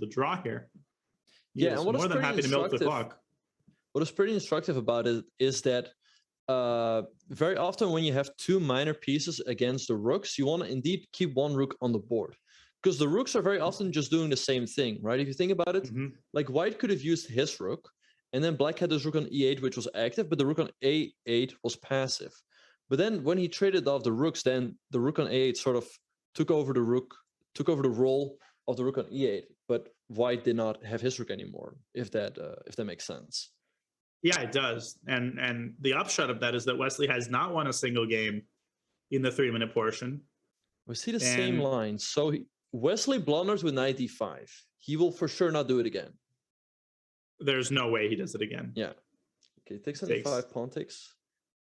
draw here. Yeah, and what more is than pretty happy to milk the instructive, clock. what is pretty instructive about it is that very often when you have two minor pieces against the rooks, you want to indeed keep one rook on the board. Because the rooks are very often just doing the same thing, right? If you think about it, like white could have used his rook, and then black had this rook on e8, which was active, but the rook on a8 was passive. But then when he traded off the rooks, then the rook on a8 sort of took over the role of the rook on e8. But white did not have his rook anymore, if that makes sense. Yeah, it does. And the upshot of that is that Wesley has not won a single game in the 3-minute portion. We see the same line. So Wesley blunders with knight d5. He will for sure not do it again. There's no way he does it again. Yeah. Okay, takes on d5, pawn takes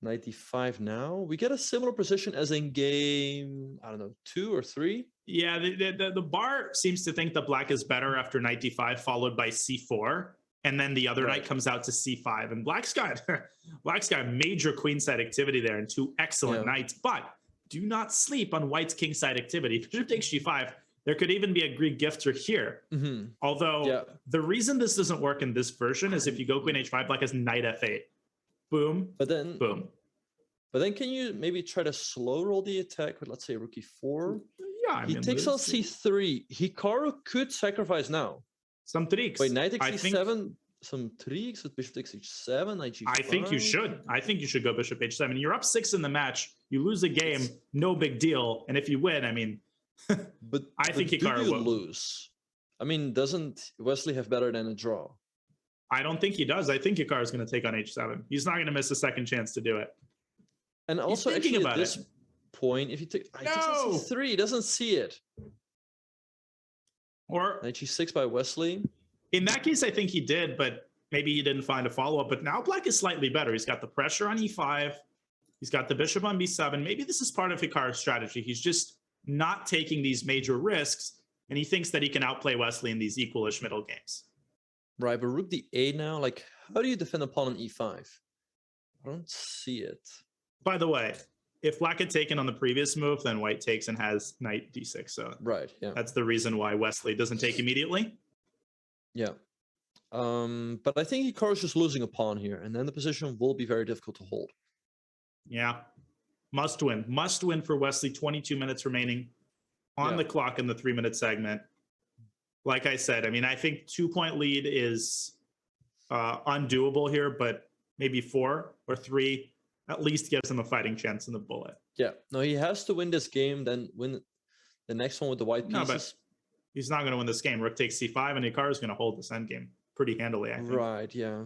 knight d5 now. We get a similar position as in game, I don't know, 2 or 3. Yeah, the bar seems to think that black is better after knight d5 followed by c4. And then the other knight comes out to c5. And black's got major queenside activity there and 2 excellent knights. But do not sleep on white's kingside activity. Bishop takes g5. There could even be a Greek gifter here. Although the reason this doesn't work in this version is if you go queen h5, black has knight f8. Boom. But then boom. But then can you maybe try to slow roll the attack with, let's say, rook e4? Yeah, I mean, he takes on c3. Hikaru could sacrifice now. Some tricks. Wait, knight takes c7. Some tricks with bishop takes h7, knight g5. I think you should. I think you should go bishop h7. You're up 6 in the match. You lose a game, no big deal. And if you win, I mean, but I think Hikaru will lose. I mean, doesn't Wesley have better than a draw? I don't think he does. I think Hikaru is going to take on h7. He's not going to miss a second chance to do it. And also, actually, at this point, if you take c3, he doesn't see it. Or knight g6 by Wesley. In that case, I think he did, but maybe he didn't find a follow-up. But now black is slightly better. He's got the pressure on e5. He's got the bishop on b7. Maybe this is part of Hikaru's strategy. He's just not taking these major risks, and he thinks that he can outplay Wesley in these equalish middle games. Right, but rook d8 now, like, how do you defend a pawn on e5? I don't see it. By the way, if black had taken on the previous move, then white takes and has knight d6. So that's the reason why Wesley doesn't take immediately. Yeah. But I think Hikaru's just losing a pawn here, and then the position will be very difficult to hold. Yeah. Must win. Must win for Wesley. 22 minutes remaining on the clock in the 3-minute segment. Like I said, I mean, I think 2-point lead is undoable here, but maybe 4 or 3 at least gives him a fighting chance in the bullet. Yeah. No, he has to win this game, then win the next one with the white pieces. No, but he's not going to win this game. Rook takes c5, and Hikaru is going to hold this endgame pretty handily, I think. Right, yeah.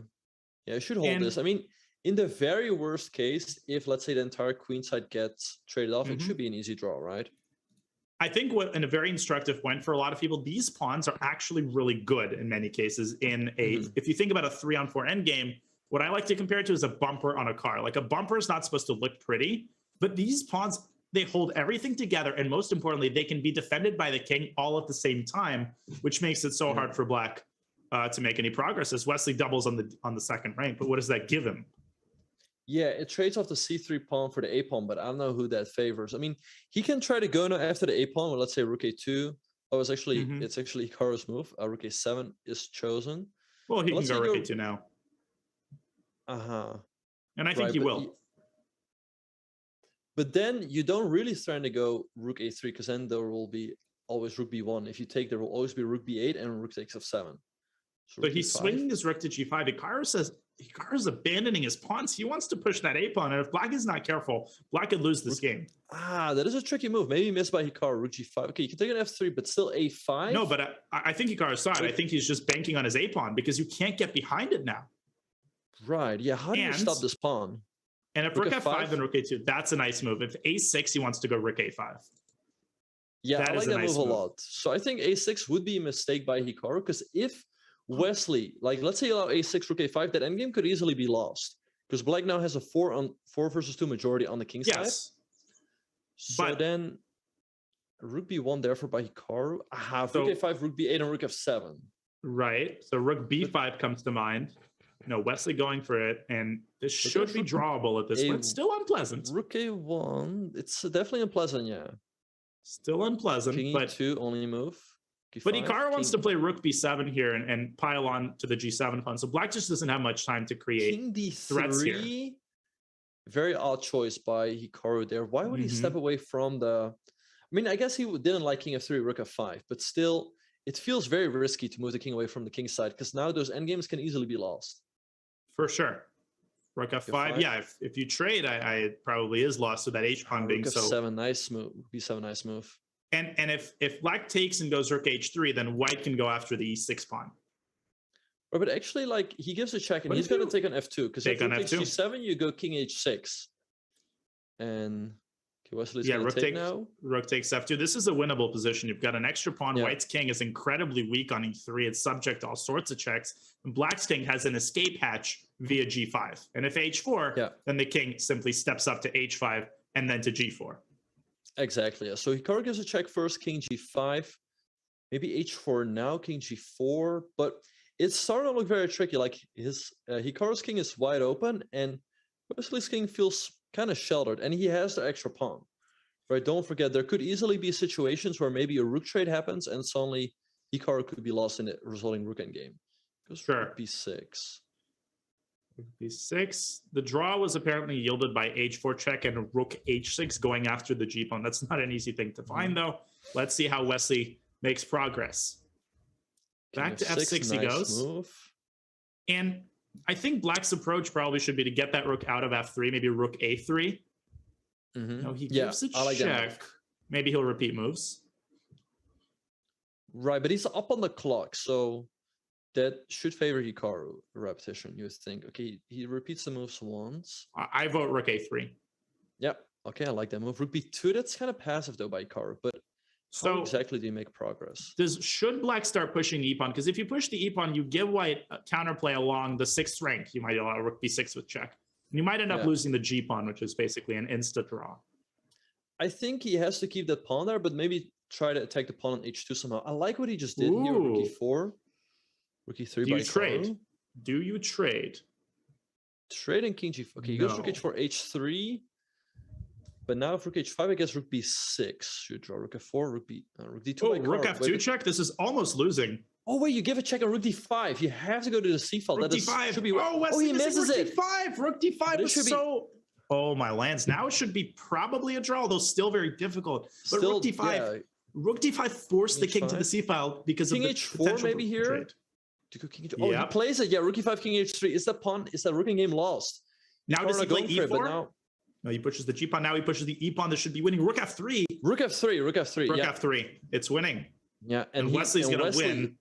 Yeah, he should hold this. I mean, in the very worst case, if, let's say, the entire queenside gets traded off, it should be an easy draw, right? I think in a very instructive point for a lot of people, these pawns are actually really good in many cases. In a, if you think about a 3-on-4 endgame, what I like to compare it to is a bumper on a car. Like, a bumper is not supposed to look pretty, but these pawns, they hold everything together, and most importantly, they can be defended by the king all at the same time, which makes it so hard for black to make any progress. As Wesley doubles on the second rank, but what does that give him? Yeah, it trades off the c3 pawn for the a pawn, but I don't know who that favors. I mean, he can try to go now after the a pawn. Well, let's say rook a2. Oh, it's actually Hikaru's move. Rook a7 is chosen. Well, he can go rook a2 now. And I think he will. But then you don't really try to go rook a3, because then there will be always rook b1. If you take, there will always be rook b8 and rook takes f7. So but he's swinging his rook to g5. Hikaru says Hikaru's abandoning his pawns. He wants to push that a pawn, and if black is not careful, black could lose this game. That is a tricky move. Maybe missed by Hikaru. Rook g5. Okay, you can take an f3, but still a5. No, but I think Hikaru's side. I think he's just banking on his a pawn, because you can't get behind it now. Right. Yeah. How do you stop this pawn? And if rook f5, then rook a2, that's a nice move. If a6, he wants to go rook a5. Yeah, I like that move a lot. So I think a6 would be a mistake by Hikaru, because if Wesley, like, let's say you allow a6, rook a5, that endgame could easily be lost, because black now has a 4 versus 2 majority on the king side. So then rook b1 therefore by Hikaru. Rook a5, rook b8, and rook f7. Right. So rook b5 comes to mind. No, Wesley going for it, and this should be drawable at this point. Still unpleasant. Rook a1, it's definitely unpleasant, yeah. Still unpleasant, King but e2 only move. But HIkaru wants to play rook b7 here and pile on to the g7 pawn. So black just doesn't have much time to create king d3, threats here. Very odd choice by HIkaru there. Why would he step away from the... I mean, I guess he didn't like king f3, rook f5, but still, it feels very risky to move the king away from the king side because now those endgames can easily be lost. For sure. Rook f5, yeah, if you trade, it probably is lost with that h-pawn being rook so... f7, nice move. b7, nice move. And if black takes and goes rook h3, then white can go after the e6 pawn. Oh, but actually, like, he gives a check, and he's going to take on f2, because if he takes g7, you go king h6. And... Okay, Wesley's yeah, rook now. Rook takes f2. This is a winnable position. You've got an extra pawn. White's king is incredibly weak on e3. It's subject to all sorts of checks. And black's king has an escape hatch via g5. And if h4, then the king simply steps up to h5 and then to g4. Exactly. Yeah. So HIkaru gives a check first, king g5. Maybe h4 now, king g4. But it's starting to look very tricky. Like his HIkaru's king is wide open, and Wesley's king feels kind of sheltered, and he has the extra pawn, right? Don't forget, there could easily be situations where maybe a rook trade happens and suddenly HIkaru could be lost in the resulting rook endgame. Goes rook b6. Rook b6. The draw was apparently yielded by h4 check and rook h6 going after the g pawn. That's not an easy thing to find, though. Let's see how Wesley makes progress. Back to f6 he goes. Move. And I think black's approach probably should be to get that rook out of f3, maybe rook a3. No, he gives a check. Maybe he'll repeat moves. Right, but he's up on the clock, so that should favor HIkaru, repetition, you would think. Okay, he repeats the moves once. I vote rook a3. Yep, okay, I like that move. Rook b2, that's kind of passive, though, by HIkaru, but how exactly do you make progress? Should black start pushing the e-pawn? Because if you push the e-pawn, you give white a counterplay along the 6th rank. You might allow rook b6 with check. And you might end up losing the g-pawn, which is basically an insta draw. I think he has to keep that pawn there, but maybe try to attack the pawn on h2 somehow. I like what he just did here, rook e4. Rook e3 by HIkaru. Do you trade? Trading king g4. Okay, he goes rook h4, h3. But now if rook h5, I guess rook b6 should draw. Rook f4, rook d2. Oh, rook f2 check? This is almost losing. Oh, wait, you give a check on rook d5. You have to go to the c file. Rook d5. Should be... Oh, Wesley, he misses rook d5. Rook d5 was so... Oh, my lands. Now it should be probably a draw, though still very difficult. But rook d5... Rook d5 forced the king to the c file because of the h4 maybe here. Trade. Oh, he plays it. Yeah, rook e5, king h3. Is that rook in game lost? Now does he play e4? No, he pushes the g pawn. Now he pushes the e pawn. This should be winning. Rook f3. Rook f3. Rook f3. Rook f3. It's winning. Yeah, and Wesley's going to win.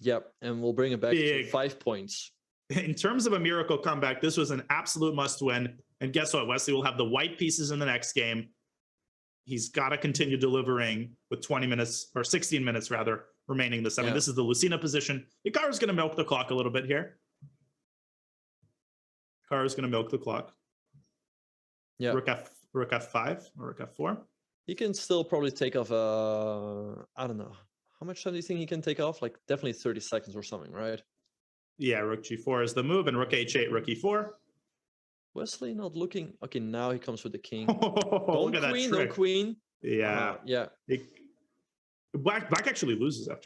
Yep, and we'll bring it back to 5 points. In terms of a miracle comeback, this was an absolute must-win. And guess what? Wesley will have the white pieces in the next game. He's got to continue delivering with 20 minutes, or 16 minutes rather, remaining in the 7. This is the Lucina position. HIkaru's going to milk the clock a little bit here. HIkaru's going to milk the clock. Yeah. Rook f5 or rook f4. He can still probably take off, I don't know. How much time do you think he can take off? Like definitely 30 seconds or something, right? Yeah, rook g4 is the move, and rook h8, rook e4. Wesley not looking. Okay, now he comes with the king. Look at that trick. No queen. Yeah. Yeah. Black actually loses after